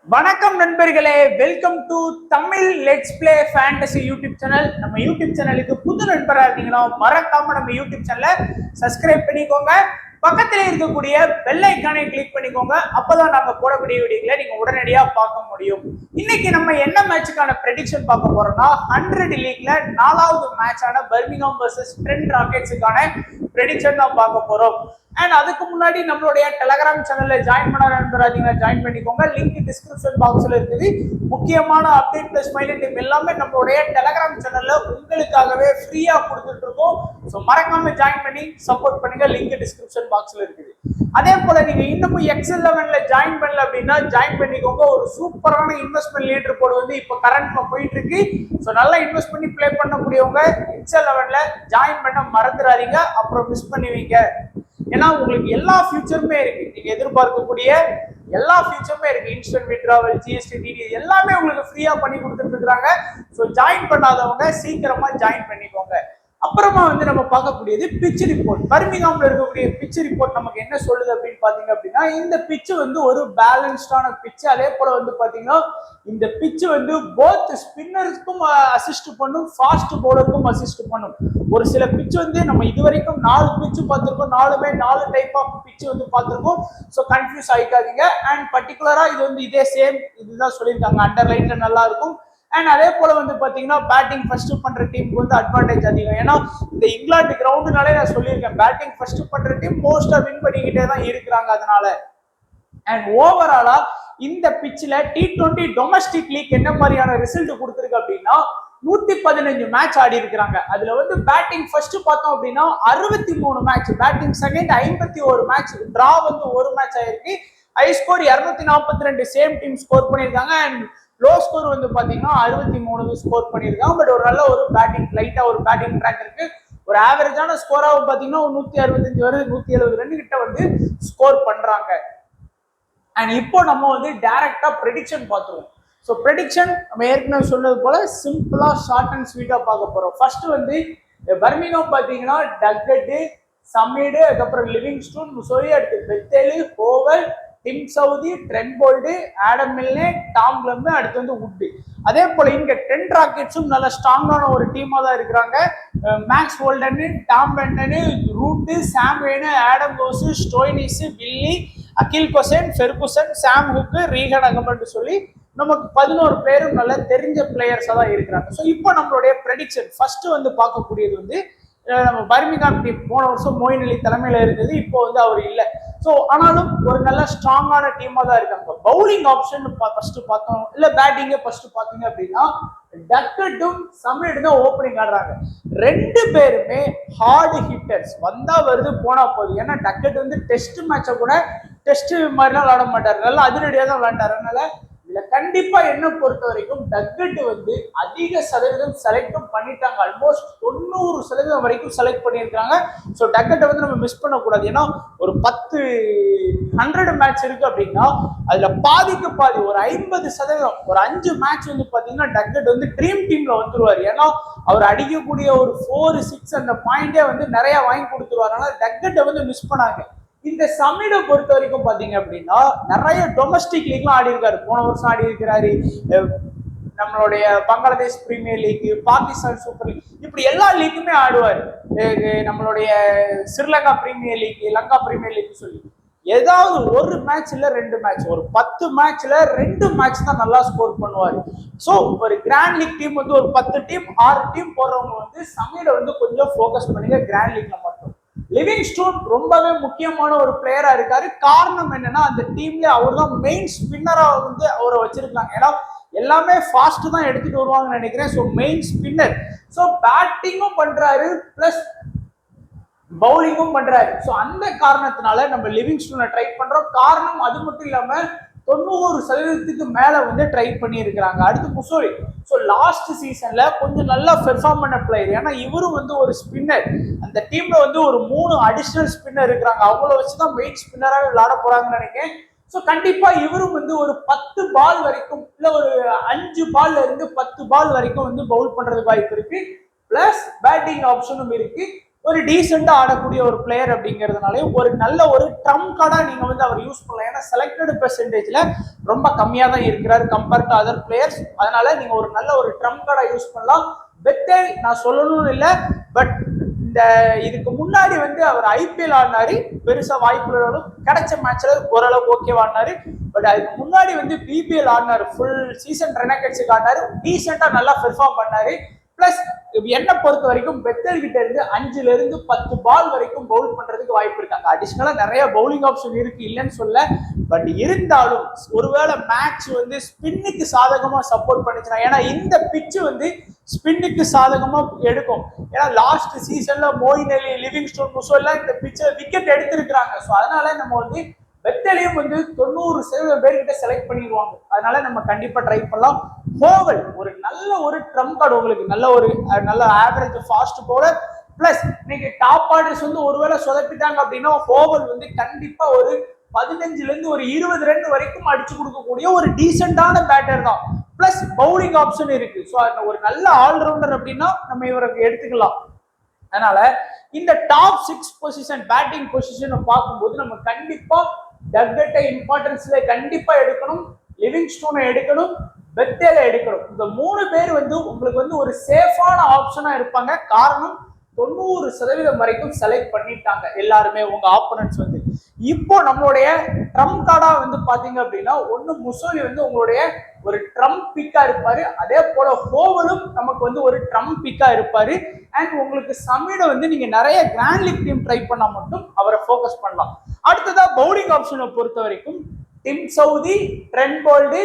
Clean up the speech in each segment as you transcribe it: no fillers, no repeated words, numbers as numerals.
வணக்கம் நண்பர்களே, welcome to Tamil let's play fantasy YouTube channel. நம்ம யூடியூப் சேனலுக்கு புது நண்பராக இருக்கீங்கன்னா மறக்காம நம்ம யூடியூப் சேனலை சப்ஸ்கிரைப் பண்ணிக்கோங்க. பக்கத்துல இருக்கக்கூடிய பெல் ஐக்கானை கிளிக் பண்ணிக்கோங்க. அப்பதான் நாங்க போடக்கூடிய வீடியோக்களை நீங்க உடனடியா பார்க்க முடியும். இன்னைக்கு நம்ம என்ன மேட்சுக்கான ப்ரெடிக்ஷன் பார்க்க போறோம்னா 100 லீக்ல 4வது மேட்சான பர்மிங்ஹாம் வர்சஸ் ட்ரெண்ட் ராக்கெட்ஸுக்கான ப்ரெடிக்ஷன் தான் பார்க்க போறோம். அண்ட் அதுக்கு முன்னாடி நம்மளுடைய டெலகிராம் சேனல்ல ஜாயின் பண்ண நண்பராதீங்க, ஜாயின் பண்ணிக்கோங்க. லிங்க் டிஸ்கிரிப்ஷன் பாக்ஸ்ல இருக்குது. முக்கியமான அப்டேட் பிளஸ் மைல் டீம் எல்லாமே நம்மளுடைய டெலகிராம் சேனல்ல உங்களுக்காகவே ஃப்ரீயா கொடுத்துட்டு இருக்கோம். ஸோ மறக்காம ஜாயின் பண்ணி சப்போர்ட் பண்ணுங்க. லிங்க் டிஸ்கிரிப்ஷன் பாக்ஸ்ல இருக்குது. அதே போல நீங்க இன்னமும் எக்ஸ்11ல ஜாயின் பண்ணல அப்படின்னா ஜாயின் பண்ணிக்கோங்க. ஒரு சூப்பரான இன்வெஸ்ட்மெண்ட் லீடர் போர்டு வந்து இப்போ கரண்ட்ல போயிட்டு இருக்கு. ஸோ நல்லா இன்வெஸ்ட் பண்ணி பிளே பண்ணக்கூடியவங்க எக்ஸ்11ல ஜாயின் பண்ண மறந்துடாதீங்க, அப்புறம் மிஸ் பண்ணுவீங்க. ஏன்னா உங்களுக்கு எல்லா ஃபியூச்சருமே இருக்கு. நீங்க எதிர்பார்க்கக்கூடிய எல்லா ஃபியூச்சருமே இருக்கு. இன்ஸ்டன்ட் வித்ட்ராவல், ஜிஎஸ்டி, டிடி எல்லாமே உங்களுக்கு ஃப்ரீயா பண்ணி கொடுத்துட்டு இருக்காங்க. ஸோ ஜாயின் பண்ணாதவங்க சீக்கிரமா ஜாயின் பண்ணிக்கோங்க. அப்புறமா வந்து நம்ம பார்க்கக்கூடியது பிச் ரிப்போர்ட். பர்மிங்ஹாம்ல இருக்கக்கூடிய பிச் ரிப்போர்ட் நமக்கு என்ன சொல்லுது அப்படின்னு பாத்தீங்க அப்படின்னா, இந்த பிச் வந்து ஒரு பேலன்ஸ்டான பிச். அதே போல வந்து பாத்தீங்கன்னா இந்த பிச் வந்து போத் ஸ்பின்னருக்கும் அசிஸ்ட் பண்ணும், ஃபாஸ்ட் பவுலருக்கும் அசிஸ்ட் பண்ணும். ஒரு சில பிச் வந்து நம்ம இதுவரைக்கும் 4 பிச் பார்த்திருக்கோம். 4 டைப் ஆஃப் பிச் வந்து பார்த்திருக்கோம். So confuse ஆகிக்காதீங்க. அண்ட் பர்டிகுலரா இது வந்து இதே சேம் இதுதான் சொல்லியிருக்காங்க. அண்டர்லைன்ல நல்லா இருக்கும். அண்ட் அதே போல வந்து பாத்தீங்கன்னா பேட்டிங் ஃபர்ஸ்ட் பண்ற டீமுக்கு வந்து அட்வான்டேஜ் அதிகம். ஏன்னா இந்த இங்கிலாந்து கிரவுண்டுனாலே நான் சொல்லியிருக்கேன், பேட்டிங் ஃபர்ஸ்ட் பண்ற டீம் மோஸ்டா வின் பண்ணிக்கிட்டே தான் இருக்கிறாங்க. அதனால அண்ட் ஓவராலா இந்த பிச்சில் T20 டொமஸ்டிக் லீக் என்ன மாதிரியான ரிசல்ட் கொடுத்துருக்கு அப்படின்னா 115 மேட்ச் ஆடி இருக்கிறாங்க. அதுல வந்து பேட்டிங் ஃபர்ஸ்ட் பார்த்தோம் அப்படின்னா 63 match, batting second 51 match, draw வந்து ஒரு மேட்ச் ஆயிருக்கு. High score 242 same team score பண்ணியிருக்காங்க. அண்ட் லோ ஸ்கோர் வந்து பாத்தீங்கன்னா 63 ஸ்கோர் பண்ணியிருக்காங்க. பட் ஒரு நல்ல ஒரு பேட்டிங் லைட்டா ஒரு பேட்டிங் ட்ராக் இருக்கு. ஒரு ஆவரேஜான ஸ்கோராக பாத்தீங்கன்னா 165 வருது, 170 ரன் கிட்ட வந்து ஸ்கோர் பண்றாங்க. அண்ட் இப்போ நம்ம வந்து டைரக்டா ப்ரெடிக்ஷன் பார்த்துருவோம். ஸோ ப்ரெடிக்ஷன் நம்ம ஏற்கனவே சொன்னது போல சிம்பிளா ஷார்ட் அண்ட் ஸ்வீட்டா பார்க்க போறோம். ஃபர்ஸ்ட் வந்து பர்மிங்ஹாம் பாத்தீங்கன்னா டக்கெட்டு, சமீடு, அதுக்கப்புறம் லிவிங்ஸ்டோன், முசோரி, அடுத்து Bethell, Howell, Tim Southee, Trent Boult, Adam Milne, Tom கிளம், அடுத்து வந்து வுட். அதே போல இங்க ட்ரெண்ட் ராக்கெட்ஸும் நல்ல ஸ்ட்ராங்கான ஒரு டீமா தான் இருக்கிறாங்க. மேக்ஸ் ஹோல்டனு, டாம் பெண்டனு, ரூட்டு, சாம் வேனு, ஆடம் கோஸ், ஸ்டோய்னிஸ், பில்லி, அகில் கொசேன், ஃபெர்குசன், சாம் ஹுக்கு, ரீகன் அகமன்னு சொல்லி நமக்கு 11 பிளேயரும் நல்ல தெரிஞ்ச பிளேயர்ஸா தான் இருக்கிறாங்க. ஸோ இப்போ நம்மளுடைய ப்ரெடிக்ஷன் ஃபர்ஸ்ட் வந்து பார்க்கக்கூடியது வந்து நம்ம பர்மிங்ஹாம் டீம் போன வருஷம் மொயின் அலி தலைமையில இருந்தது. இப்போ வந்து அவர் இல்லை. ஸோ ஆனாலும் ஒரு நல்ல ஸ்ட்ராங்கான டீமா தான் இருக்காங்க. பவுலிங் ஆப்ஷன் ஃபர்ஸ்ட் பார்த்தோம், இல்ல பேட்டிங்க ஃபர்ஸ்ட் பாத்தீங்க அப்படின்னா டக்கெட்டும் சமீடும் தான் ஓப்பனிங் ஆடுறாங்க. 2 பேருமே ஹார்டு ஹிட்டர்ஸ். வந்தா வருது போனா போகுது. ஏன்னா டக்கெட் வந்து டெஸ்ட் மேட்சை கூட டெஸ்ட் மாதிரிலாம் விளையாட மாட்டாரு, நல்லா அதிரடியா தான் விளையாண்டாரு. அதனால இதுல கண்டிப்பா என்ன பொறுத்த வரைக்கும் டக்கெட் வந்து அதிக சதவீதம் செலக்டும் பண்ணிட்டாங்க. ஆல்மோஸ்ட் 90% வரைக்கும் செலக்ட் பண்ணியிருக்காங்க. ஸோ டக்கெட்டை வந்து நம்ம மிஸ் பண்ணக்கூடாது. ஏன்னா ஒரு 100 மேட்ச் இருக்கு அப்படின்னா அதுல பாதிக்கு பாதி ஒரு 50%, ஒரு 5 மேட்ச் வந்து பாத்தீங்கன்னா டக்கெட் வந்து ட்ரீம் டீம்ல வந்துருவாரு. ஏன்னா அவர் அடிக்கக்கூடிய ஒரு 4, 6 அந்த பாயிண்டே வந்து நிறைய வாங்கி கொடுத்துருவாரு. அதனால டக்கெட்டை வந்து மிஸ் பண்ணாங்க. இந்த சமீடை பொறுத்த வரைக்கும் பாத்தீங்க அப்படின்னா நிறைய டொமஸ்டிக் லீக்லாம் ஆடி இருக்காரு. போன வருஷம் ஆடி இருக்கிறாரு. நம்மளுடைய Bangladesh premier league, Pakistan super league, இப்படி எல்லா லீக்குமே ஆடுவாரு. நம்மளுடைய Sri Lanka premier league, Lanka premier league சொல்லி ஏதாவது ஒரு மேட்ச் இல்ல 2 மேட்ச், ஒரு 10 மேட்ச்ல 2 மேட்ச் தான் நல்லா ஸ்கோர் பண்ணுவாரு. ஸோ ஒரு கிராண்ட் லீக் டீம் வந்து ஒரு 10 டீம் 6 டீம் போடுறவங்க வந்து சமீடை வந்து கொஞ்சம் ஃபோக்கஸ் பண்ணுங்க கிராண்ட் லீக்ல மட்டும். லிவிங்ஸ்டோன் ரொம்பவே முக்கியமான ஒரு பிளேயரா இருக்காரு. காரணம் என்னன்னா அந்த டீம்ல அவர் தான் மெயின் ஸ்பின்னரா வந்து அவரை வச்சிருக்காங்க. ஏன்னா எல்லாமே ஃபாஸ்ட் தான் எடுத்துட்டு வருவாங்கன்னு நினைக்கிறேன். So main spinner. ஸோ பேட்டிங்கும் பண்றாரு பிளஸ் பவுலிங்கும் பண்றாரு. ஸோ அந்த காரணத்தினால நம்ம லிவிங்ஸ்டோனை ட்ரை பண்றோம். காரணம் அது மட்டும் இல்லாம 90% மேல வந்து ட்ரை பண்ணி இருக்கிறாங்க. அடுத்து முசோரி. ஸோ லாஸ்ட் சீசன்ல கொஞ்சம் நல்லா பெர்ஃபார்ம் பண்ண பிளேயர். ஏன்னா இவரும் வந்து ஒரு ஸ்பின்னர். அந்த டீம்ல வந்து ஒரு 3 அடிஷனல் ஸ்பின்னர் இருக்கிறாங்க. அவங்கள வச்சுதான் மெயின் ஸ்பின்னராக விளையாட போறாங்கன்னு நினைக்கிறேன். ஸோ கண்டிப்பா இவரும் வந்து ஒரு 10 பால் வரைக்கும், இல்ல ஒரு 5 பால்ல இருந்து 10 பால் வரைக்கும் வந்து பவுல் பண்றதுக்கு வாய்ப்பு இருக்கு. பிளஸ் பேட்டிங் ஆப்ஷனும் இருக்கு. ஒரு டீசெண்டா ஆடக்கூடிய ஒரு பிளேயர் அப்படிங்கிறதுனாலே ஒரு நல்ல ஒரு ட்ரம் கார்டா நீங்க வந்து அவர் யூஸ் பண்ணலாம். ஏன்னா செலக்டட் பெர்சன்டேஜ்ல ரொம்ப கம்மியா தான் இருக்கிறாரு கம்பேர்ட் டு அதர் பிளேயர்ஸ். அதனால நீங்க ஒரு நல்ல ஒரு ட்ரம் கார்டா யூஸ் பண்ணலாம். பெத்தேல் நான் சொல்லணும்னு இல்லை, பட் இந்த இதுக்கு முன்னாடி வந்து அவர் ஐபிஎல் ஆடினாரு, பெருசா வாய்ப்புகளும் கிடைச்ச மேட்ச்ல ஓரளவு ஓகேவா ஆடினாரு. பட் அதுக்கு முன்னாடி வந்து பிபிஎல் ஆடினாரு, ஃபுல் சீசன் ரெனகட்ஸுக்கு ஆடினாரு, டீசெண்டா நல்லா பெர்ஃபார்ம் பண்ணாரு. பிளஸ் என்ன பொறுத்த வரைக்கும் பெத்தல் கிட்ட இருந்து 5ல இருந்து 10 பால் வரைக்கும் பவுல் பண்றதுக்கு வாய்ப்பு இருக்காங்க. அடிஷனலா நிறைய பவுலிங் ஆப்ஷன் இருக்கு, இல்லைன்னு சொல்ல. பட் இருந்தாலும் ஒருவேளை மேட்ச் வந்து ஸ்பின்னுக்கு சாதகமா சப்போர்ட் பண்ணிச்சுனா, ஏன்னா இந்த பிட்ச் வந்து ஸ்பின்னுக்கு சாதகமா எடுக்கும். ஏன்னா லாஸ்ட் சீசன்ல மோயின் அலி, லிவிங்ஸ்டோன், முசோ எல்லாம் இந்த பிட்சை விக்கெட் எடுத்திருக்கிறாங்க. ஸோ அதனால நம்ம வந்து பெத்தலையும் வந்து 90% பேர்கிட்ட செலக்ட் பண்ணிடுவாங்க. அதனால நம்ம கண்டிப்பா ட்ரை பண்ணலாம். ஹோவல் ஒரு நல்ல ஒரு ட்ரம் கார்டு, உங்களுக்கு நல்ல ஆவரேஜ் ஃபாஸ்ட் பவுலர். பிளஸ் இன்னைக்கு டாப் ஆர்டர்ஸ் வந்து ஒருவேளை சொதப்பிட்டாங்க அப்படின்னா ஹோவல் வந்து கண்டிப்பா ஒரு 15ல இருந்து ஒரு 20 ரன் வரைக்கும் அடிச்சு கொடுக்கக்கூடிய ஒரு டீசென்டான பேட்டர் தான். பிளஸ் பவுலிங் ஆப்ஷன் இருக்கு. ஸோ ஒரு நல்ல ஆல்ரவுண்டர் அப்படின்னா நம்ம இவருக்கு எடுத்துக்கலாம். அதனால இந்த டாப் 6 பொசிஷன் பேட்டிங் பொசிஷன் பார்க்கும்போது நம்ம கண்டிப்பா டக்கெட்டை இம்பார்ட்டன்ஸ்ல கண்டிப்பா எடுக்கணும், லிவிங்ஸ்டோனை எடுக்கணும், பெத்தேல எடுக்கணும். இந்த 3 பேர் வந்து உங்களுக்கு வந்து ஒரு சேஃபான ஆப்ஷனா இருப்பாங்க. காரணம் 90% வரைக்கும் செலக்ட் பண்ணிட்டாங்க எல்லாருமே உங்க ஆப்போனன்ட்ஸ் வந்து. இப்போ நம்மளுடைய ட்ரம் கார்டா வந்து பாத்தீங்க அப்படின்னா ஒண்ணு முசோலி வந்து உங்களுடைய ஒரு ட்ரம் பிக்கா இருப்பாரு, அதே போல ஹோவலும் நமக்கு வந்து ஒரு ட்ரம் பிக்கா இருப்பாரு. அண்ட் உங்களுக்கு சமீட வந்து நீங்க நிறைய கிராண்ட் லீக் டீம் ட்ரை பண்ணா மட்டும் அவரை ஃபோக்கஸ் பண்ணலாம். அடுத்ததா பவுலிங் ஆப்ஷனை பொறுத்த வரைக்கும் dim Southee, Trent Boult,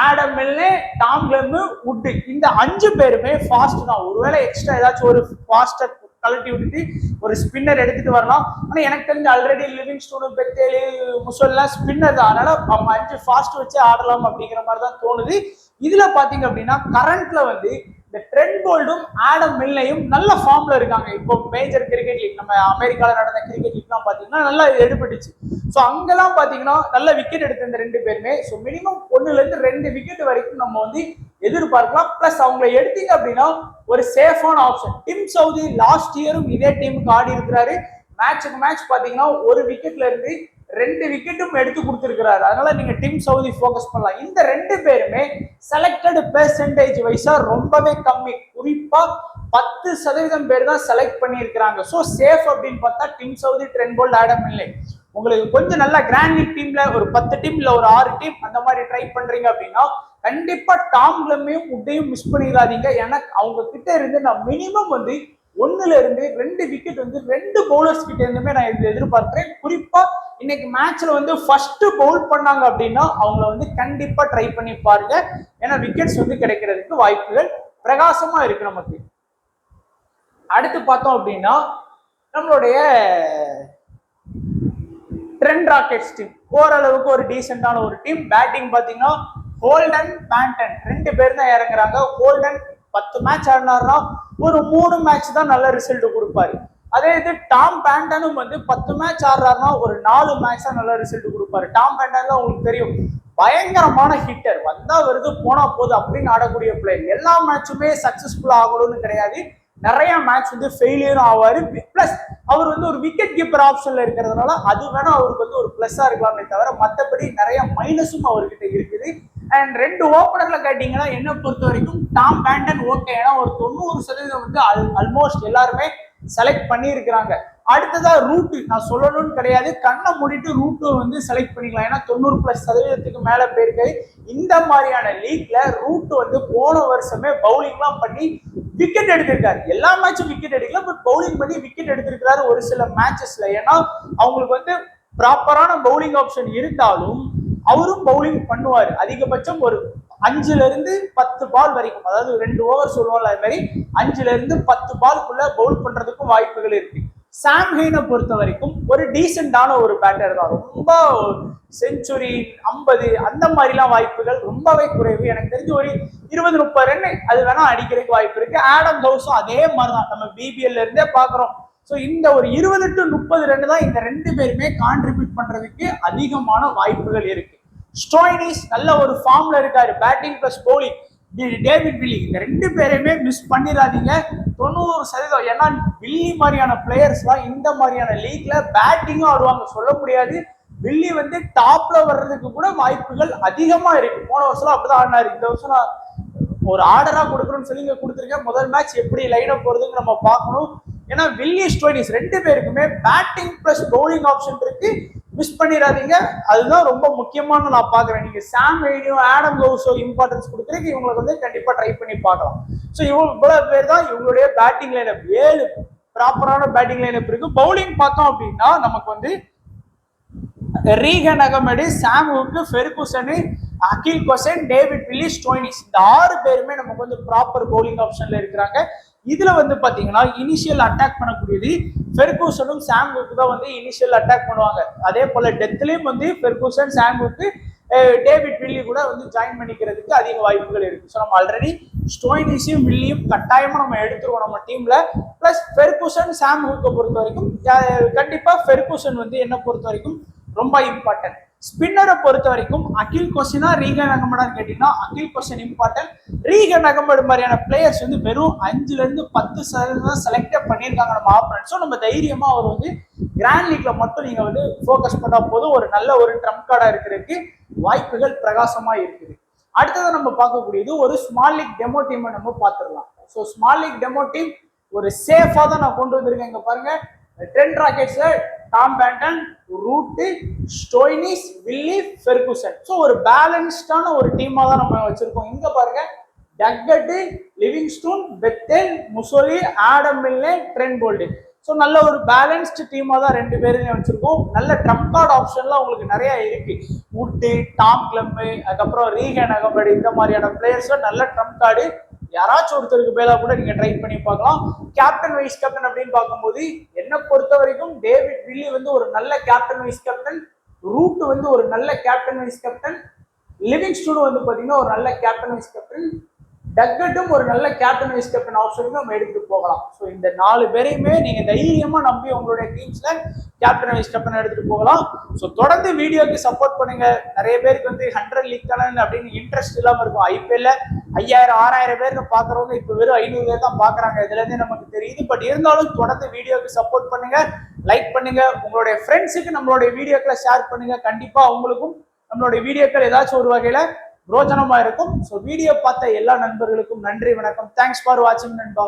Adam Milne, Tom Clem, would, இந்த 5 பேருமே ஃபாஸ்ட் தான். ஒருவேளை எக்ஸ்ட்ரா ஏதாச்சும் ஒரு ஃபாஸ்டர் கலட்டி விட்டுட்டு ஒரு ஸ்பின்னர் எடுத்துட்டு வரலாம். ஆனா எனக்கு தெரிஞ்ச ஆல்ரெடி லிவிங்ஸ்டோன், பெத்தேலு, முசோல்லாம் ஸ்பின்னர் தான். அதனால அவங்க 5 ஃபாஸ்ட் வச்சு ஆடலாம் அப்படிங்கிற மாதிரி தான் தோணுது. இதுல பாத்தீங்க அப்படின்னா கரண்ட்ல வந்து இந்த ட்ரெண்ட் போல்டும் ஆடம் மில்னையும் நல்ல ஃபார்ம்ல இருக்காங்க. இப்போ மேஜர் கிரிக்கெட் லீக், நம்ம அமெரிக்கால நடந்த கிரிக்கெட் லீக்லாம் பாத்தீங்கன்னா நல்லா எடுபட்டுச்சு. ஸோ அங்கெல்லாம் பாத்தீங்கன்னா நல்ல விக்கெட் எடுத்த இந்த 2 பேருமே. ஸோ மினிமம் 1ல இருந்து 2 விக்கெட் வரைக்கும் நம்ம வந்து எதிர்பார்க்கலாம். பிளஸ் அவங்களை எடுத்தீங்க அப்படின்னா ஒரு சேஃபான ஆப்ஷன். டிம் சவுதி லாஸ்ட் இயரும் இதே டீமுக்கு ஆடி இருக்கிறாரு. மேட்சுக்கு மேட்ச் பாத்தீங்கன்னா 1 விக்கெட்ல இருந்து 2 விக்கெட்டும் எடுத்து கொடுத்திருக்கிறாரு. அதனால நீங்க டிம் சவுதி ஃபோக்கஸ் பண்ணலாம். இந்த 2 பேருமே செலக்டட் பெர்சன்டேஜ் வைஸா ரொம்பவே கம்மி. குறிப்பா 10% பேர் தான் செலக்ட் பண்ணியிருக்கிறாங்க. ஸோ சேஃப் அப்படின்னு பார்த்தா dim Southee, Trent Boult, Adam Milne. உங்களுக்கு கொஞ்சம் நல்ல கிராண்ட் லீக் டீம்ல ஒரு 10 டீம்ல ஒரு 6 டீம் அந்த மாதிரி ட்ரை பண்றீங்க அப்படின்னா கண்டிப்பா டாம் கிளெம்மையும் வுட்டையும் மிஸ் பண்ணிடாதீங்க. ஏன்னா அவங்க கிட்ட இருந்து நான் மினிமம் வந்து 1ல இருந்து 2 விக்கெட் வந்து 2 பவுலர்ஸ் கிட்ட இருந்துமே நான் இது எதிர்பார்க்கிறேன். குறிப்பா இன்னைக்கு மேட்ச்ல வந்து ஃபர்ஸ்ட் பவுல் பண்ணாங்க அப்படின்னா அவங்கள வந்து கண்டிப்பா ட்ரை பண்ணி பாருங்க. ஏன்னா விக்கெட்ஸ் வந்து கிடைக்கிறதுக்கு வாய்ப்புகள் பிரகாசமா இருக்கு நமக்கு. அடுத்து பார்த்தோம் அப்படின்னா நம்மளுடைய ட்ரெண்ட் ராக்கெட்ஸ் டீம் ஓரளவுக்கு ஒரு டீசென்டான ஒரு டீம். பேட்டிங் பாத்தீங்கன்னா ஹோல்டன், பேண்டன் 2 பேர் தான் இறங்குறாங்க. ஹோல்டன் 10 மேட்ச் ஆடினார்னா ஒரு 3 மேட்ச் தான் நல்ல ரிசல்ட் கொடுப்பாரு. அதே இது டாம் பேண்டனும் வந்து 10 மேட்ச் ஆடுறாருன்னா ஒரு 4 மேட்ச் தான் நல்ல ரிசல்ட் கொடுப்பாரு. டாம் பேண்டன் உங்களுக்கு தெரியும் பயங்கரமான ஹிட்டர், வந்தா வருது போனா போகுது அப்படின்னு ஆடக்கூடிய பிளேயர். எல்லா மேட்சுமே சக்சஸ்ஃபுல்லா ஆகணும்னு கிடையாது, நிறைய மேட்ச் வந்து ஃபெயிலியரும் ஆவாரு. பிளஸ் அவர் வந்து ஒரு விக்கெட் கீப்பர் ஆப்ஷன்ல இருக்கிறதுனால அது வேணா அவருக்கு வந்து ஒரு பிளஸ்ஸா இருக்கலாமே தவிர மற்றபடி நிறைய மைனஸும் அவர்கிட்ட இருக்குது. அண்ட் 2 ஓப்பனர்ல கேட்டீங்கன்னா என்ன பொறுத்த வரைக்கும் டாம் பேண்டன் ஓகே. ஏன்னா ஒரு 90% வந்து ஆல்மோஸ்ட் எல்லாருமே செலக்ட் பண்ணி இருக்கிறாங்க. அடுத்ததா ரூட் நான் சொல்லணும்னு கிடையாது, கண்ணை மூடிட்டு ரூட்டு வந்து செலக்ட் பண்ணிக்கலாம். ஏன்னா 90+% மேல பேருக்கு இந்த மாதிரியான லீக்ல ரூட் வந்து போன வருஷமே பவுலிங்லாம் பண்ணி விக்கெட் எடுத்திருக்காரு. எல்லா மேட்சும் விக்கெட் எடுக்கல, பட் பவுலிங் பண்ணி விக்கெட் எடுத்திருக்கிறாரு ஒரு சில மேட்சஸ்ல. ஏன்னா அவங்களுக்கு வந்து ப்ராப்பரான பவுலிங் ஆப்ஷன் இருந்தாலும் அவரும் பவுலிங் பண்ணுவார். அதிகபட்சம் ஒரு 5ல இருந்து 10 பால் வரைக்கும், அதாவது 2 ஓவர் சொல்லுவாங்க, அது மாதிரி 5ல இருந்து 10 பால்குள்ள பவுல் பண்றதுக்கும் வாய்ப்புகள் இருக்கு. சாம் ஹெய்னை பொறுத்த வரைக்கும் ஒரு டீசென்டான ஒரு பேட்டர் தான். ரொம்ப செஞ்சுரி 50 அந்த மாதிரிலாம் வாய்ப்புகள் ரொம்பவே குறைவு. எனக்கு தெரிஞ்ச ஒரு 20-30 ரன் அது வேணா அடிக்கிறதுக்கு வாய்ப்பு இருக்கு. ஆடம் ஹவுஸும் அதே மாதிரிதான் நம்ம பிபிஎல்ல இருந்தே பாக்குறோம். ஸோ இந்த ஒரு 20 to 30 ரன் தான் இந்த 2 பேருமே கான்ட்ரிபியூட் பண்றதுக்கு அதிகமான வாய்ப்புகள் இருக்கு. ஸ்டோய்னிஸ் நல்ல ஒரு ஃபார்ம்ல இருக்காரு, batting plus bowling. David Willey. இந்த 2 பேரையுமே மிஸ் பண்ணிடாதீங்க 90%. ஏன்னா வில்லி மாதிரியான பிளேயர்ஸ்லாம் இந்த மாதிரியான லீக்ல பேட்டிங்கும் ஆடுவாங்க, சொல்ல முடியாது. வில்லி வந்து டாப்ல வர்றதுக்கு கூட வாய்ப்புகள் அதிகமா இருக்கு. போன வருஷம் அப்படிதான் ஆடினாரு. இந்த வருஷம் நான் ஒரு ஆர்டரா கொடுக்குறோம்னு சொல்லி இங்க கொடுத்துருக்கேன். முதல் மேட்ச் எப்படி லைன் அப் போறதுன்னு நம்ம பார்க்கணும். ஏன்னா வில்லி ஸ்டோனிஸ் 2 பேருக்குமே பேட்டிங் பிளஸ் பவுலிங் ஆப்ஷன் இருக்கு, மிஸ் பண்ணிடாதீங்க. அதுதான் ரொம்ப முக்கியமான நான் பாக்குறேன். நீங்க சாம் வெயினியோ ஆடம் லோஸோ இம்பார்ட்டன்ஸ் கொடுக்குறதுக்கு இவங்களுக்கு வந்து கண்டிப்பா ட்ரை பண்ணி பார்க்கலாம். ஸோ இவ்வளவு பேர் தான் இவங்களுடைய பேட்டிங் லைனப். 7 ப்ராப்பரான பேட்டிங் லைனப் இருக்கு. பவுலிங் பார்த்தோம் அப்படின்னா நமக்கு வந்து ரீகன் அகமடு, சாம் ஹூக், ஃபெர்குசன், அகில் கொசன், டேவிட் வில்லி, ஸ்டோயினிஸ் இந்த 6 பேருமே நமக்கு வந்து ப்ராப்பர் பவுலிங் ஆப்ஷன்ல இருக்கிறாங்க. இதுல வந்து பாத்தீங்கன்னா இனிஷியல் அட்டாக் பண்ணக்கூடியது ஃபெர்குசனும் சாம் ஹூக் தான் வந்து இனிஷியல் அட்டாக் பண்ணுவாங்க. அதே போல டெத்லயும் வந்து ஃபெர்குசன், சாம் ஹூக், டேவிட் வில்லி கூட வந்து ஜாயின் பண்ணிக்கிறதுக்கு அதிக வாய்ப்புகள் இருக்கு. ஸோ நம்ம ஆல்ரெடி ஸ்டோயினிஸையும் வில்லியும் கட்டாயமா நம்ம எடுத்துருவோம் நம்ம டீம்ல. பிளஸ் ஃபெர்குசன், சாம் ஹூக்கை பொறுத்த வரைக்கும் கண்டிப்பா ஃபெர்குசன் வந்து என்ன பொறுத்த வரைக்கும் ரொம்ப இம்பார்ட்டன்ட். ஸ்பின்னரை பொறுத்த வரைக்கும் அகில் கொஸ்டினா ரீகன் அகமடான்னு கேட்டீங்கன்னா அகில் கொஸ்டின் இம்பார்ட்டன்ட். ரீகன் அகமடு மாதிரியான பிளேயர்ஸ் வந்து வெறும் 5-10% செலக்டே பண்ணியிருக்காங்க நம்ம ஆப்பனன்ட். ஸோ நம்ம தைரியமா அவர் வந்து கிராண்ட் லீக்ல மட்டும் நீங்க வந்து ஃபோக்கஸ் பண்ணா போதும், ஒரு நல்ல ஒரு ட்ரம்ப் கார்டா இருக்கிறதுக்கு வாய்ப்புகள் பிரகாசமா இருக்குது. அடுத்தது நம்ம பார்க்கக்கூடியது ஒரு ஸ்மால் லீக் டெமோ டீமை நம்ம பார்த்துடலாம். So small league demo team ஒரு சேஃபா தான் நான் கொண்டு வந்திருக்கேன். இங்க பாருங்க, ட்ரெண்ட் ராக்கெட்ஸ்ல Tom Banton, Root, Stoinis, Willey, Ferguson. So ஒரு பேலன்ஸ்டான ஒரு டீமா தான் நம்ம வச்சிருக்கோம். இங்க பாருங்க, Duckett, Livingstone, Bethell, Mousley, Adam Milne, Trent Boult. So நல்ல ஒரு பேலன்ஸ்டு டீமா தான் 2 பேருமே வச்சிருக்கோம். நல்ல ட்ரம்ப் கார்டு ஆப்ஷன்லாம் உங்களுக்கு நிறைய இருக்கு. வுட்டு, டாம் கிளம்பு, அதுக்கப்புறம் ரீகன் அகமடு இந்த மாதிரியான பிளேயர்ஸ்லாம் நல்ல ட்ரம்ப் கார்டு. யாராச்சும் ஒருத்தருக்கு மேல கூட நீங்க ட்ரை பண்ணி பார்க்கலாம். கேப்டன் வைஸ் கேப்டன் அப்படின்னு பார்க்கும்போது என்ன பொறுத்த வரைக்கும் டேவிட் வில்லி வந்து ஒரு நல்ல கேப்டன் வைஸ் கேப்டன், ரூட் வந்து ஒரு நல்ல கேப்டன் வைஸ் கேப்டன், லிவிங்ஸ்டோன் வந்து பாத்தீங்கன்னா ஒரு நல்ல கேப்டன் வைஸ் கேப்டன், டக்கட்டும் ஒரு நல்ல கேப்டன் வைஸ் கேப்டன் ஆப்ஷனுக்கு நம்ம எடுத்துட்டு போகலாம். ஸோ இந்த 4 பேரையுமே நீங்க தைரியமா நம்பி உங்களுடைய டீம்ஸ்ல கேப்டன் வைஸ் கேப்டன் எடுத்துட்டு போகலாம். ஸோ தொடர்ந்து வீடியோக்கு சப்போர்ட் பண்ணுங்க. நிறைய பேருக்கு வந்து 100 லீக் சேனல் அப்படின்னு இன்ட்ரெஸ்ட் இல்லாம இருக்கும். ஐபிஎல்ல 5000-6000 பேருக்கு பாக்குறவங்க இப்ப வெறும் 500 பேர் தான் பாக்குறாங்க. இதுல இருந்து நமக்கு தெரியுது. பட் இருந்தாலும் தொடர்ந்து வீடியோக்கு சப்போர்ட் பண்ணுங்க, லைக் பண்ணுங்க, உங்களுடைய ஃப்ரெண்ட்ஸுக்கு நம்மளுடைய வீடியோக்களை ஷேர் பண்ணுங்க. கண்டிப்பா அவங்களுக்கும் நம்மளுடைய வீடியோக்கள் ஏதாச்சும் ஒரு வகையில பிரோஜனமா இருக்கும். ஸோ வீடியோ பார்த்த எல்லா நண்பர்களுக்கும் நன்றி, வணக்கம். தேங்க்ஸ் ஃபார் வாட்சிங் நண்பா.